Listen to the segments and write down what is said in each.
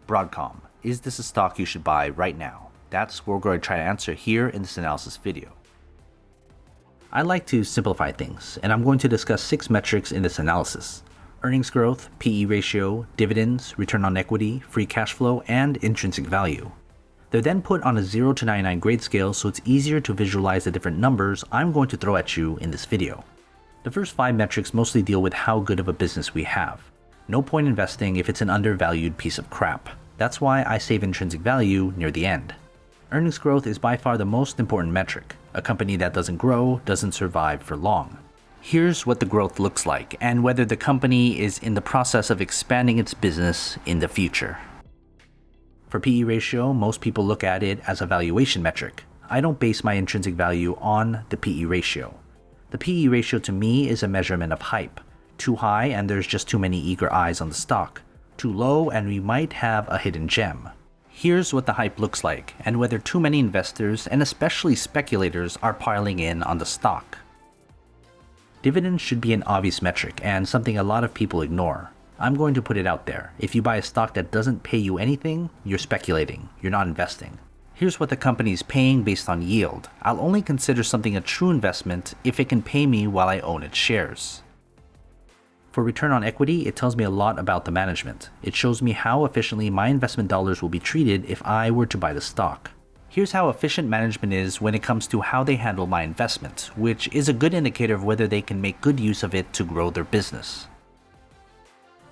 Broadcom. Is this a stock you should buy right now? That's what we're going to try to answer here in this analysis video. I like to simplify things, and I'm going to discuss 6 metrics in this analysis: earnings growth, PE ratio, dividends, return on equity, free cash flow, and intrinsic value. They're then put on a 0 to 99 grade scale so it's easier to visualize the different numbers I'm going to throw at you in this video. The first 5 metrics mostly deal with how good of a business we have. No point investing if it's an undervalued piece of crap. That's why I save intrinsic value near the end. Earnings growth is by far the most important metric. A company that doesn't grow doesn't survive for long. Here's what the growth looks like and whether the company is in the process of expanding its business in the future. For PE ratio, most people look at it as a valuation metric. I don't base my intrinsic value on the PE ratio. The PE ratio to me is a measurement of hype. Too high and there's just too many eager eyes on the stock. Too low and we might have a hidden gem. Here's what the hype looks like and whether too many investors and especially speculators are piling in on the stock. Dividends should be an obvious metric and something a lot of people ignore. I'm going to put it out there. If you buy a stock that doesn't pay you anything, you're speculating. You're not investing. Here's what the company is paying based on yield. I'll only consider something a true investment if it can pay me while I own its shares. For return on equity, it tells me a lot about the management. It shows me how efficiently my investment dollars will be treated if I were to buy the stock. Here's how efficient management is when it comes to how they handle my investment, which is a good indicator of whether they can make good use of it to grow their business.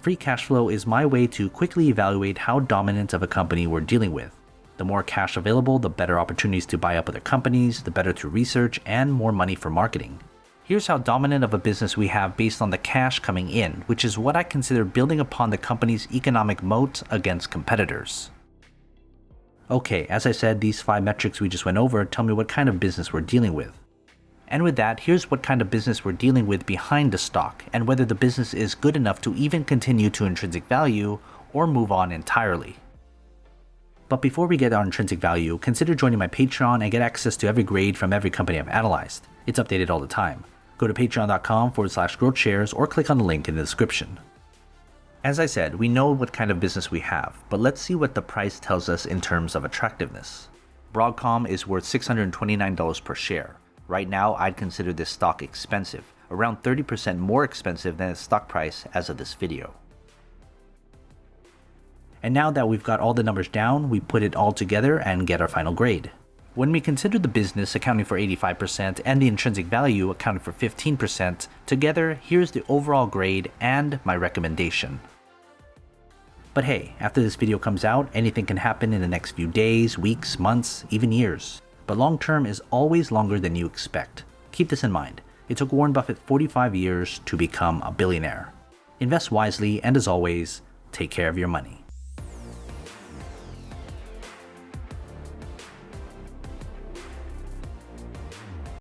Free cash flow is my way to quickly evaluate how dominant of a company we're dealing with. The more cash available, the better opportunities to buy up other companies, the better to research, and more money for marketing. Here's how dominant of a business we have based on the cash coming in, which is what I consider building upon the company's economic moat against competitors. Okay, as I said, these 5 metrics we just went over tell me what kind of business we're dealing with. And with that, here's what kind of business we're dealing with behind the stock, and whether the business is good enough to even continue to intrinsic value or move on entirely. But before we get our intrinsic value, consider joining my Patreon and get access to every grade from every company I've analyzed. It's updated all the time. Go to patreon.com/GrowthShares or click on the link in the description. As I said, we know what kind of business we have, but let's see what the price tells us in terms of attractiveness. Broadcom is worth $629 per share. Right now, I'd consider this stock expensive, around 30% more expensive than its stock price as of this video. And now that we've got all the numbers down, we put it all together and get our final grade. When we consider the business accounting for 85% and the intrinsic value accounting for 15%, together, here's the overall grade and my recommendation. But hey, after this video comes out, anything can happen in the next few days, weeks, months, even years. But long term is always longer than you expect. Keep this in mind. It took Warren Buffett 45 years to become a billionaire. Invest wisely, and as always, take care of your money.